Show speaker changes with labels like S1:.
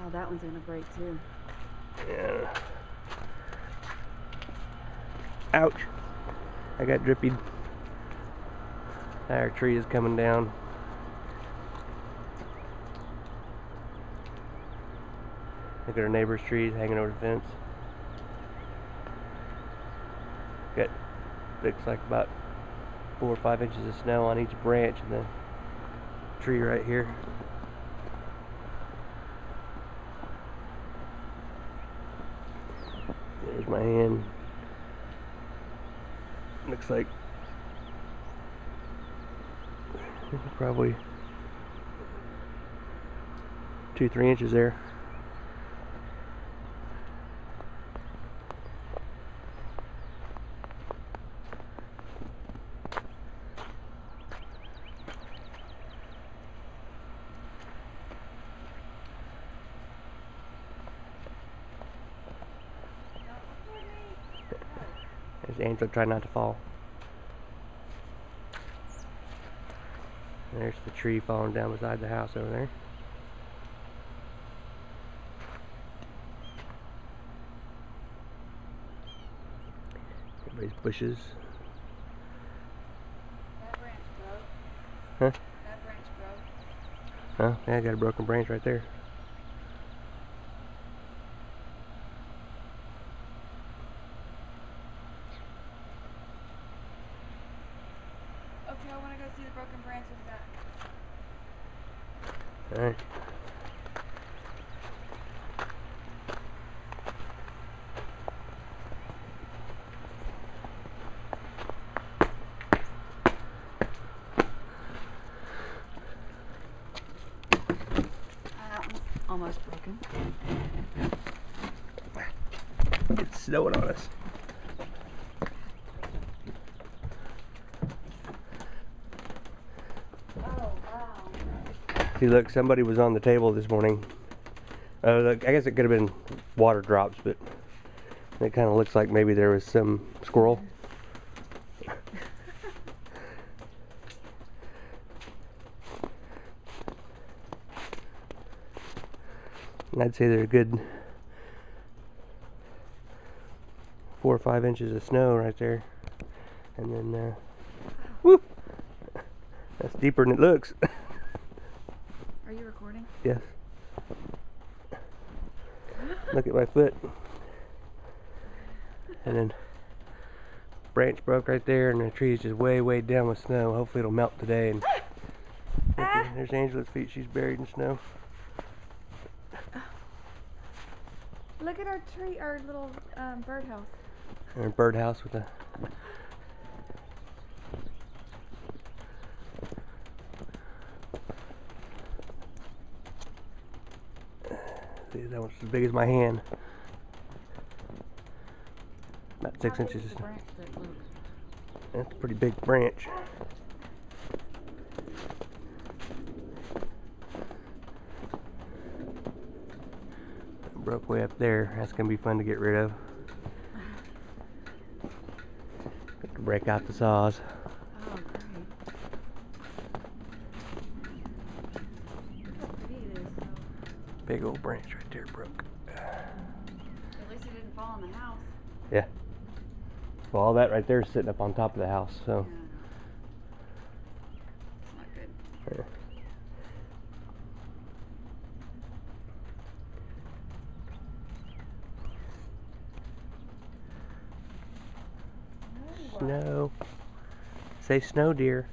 S1: Oh, that one's gonna break too.
S2: Yeah. Ouch. I got drippy. Our tree is coming down. Look at our neighbor's trees hanging over the fence. Got, looks like about 4 or 5 inches of snow on each branch in the tree right here. There's my hand. Looks like probably 2-3 inches there. There's Angela trying not to fall. And there's the tree falling down beside the house over there. Everybody's bushes.
S1: That branch broke.
S2: Huh?
S1: That branch broke.
S2: Huh? Yeah, I got a broken branch right there.
S1: Okay, I want to go see the broken branch with that.
S2: Alright.
S1: That one's almost broken.
S2: It's snowing on us.
S1: Oh, wow.
S2: See, look, somebody was on the table this morning. Look, I guess it could have been water drops, but it kind of looks like maybe there was some squirrel. And I'd say there's a good 4 or 5 inches of snow right there. And then, whoop! That's deeper than it looks.
S1: Are you recording?
S2: Yes. Look at my foot. And then branch broke right there, and the tree is just way down with snow. Hopefully it'll melt today. And there's Angela's feet. She's buried in snow.
S1: Look at our tree, our little birdhouse.
S2: And a birdhouse with a see, that one's as big as my hand. About 6 inches.
S1: The branch that broke?
S2: That's a pretty big branch. Broke way up there. That's gonna be fun to get rid of. Got to break out the saws.
S1: Oh, great. Look how pretty it is, though.
S2: Big old branch right there broke.
S1: At least it didn't fall on the house.
S2: Yeah. Well, all that right there is sitting up on top of the house, so.
S1: Yeah, it's not good.
S2: Yeah. Snow. Say snow, dear.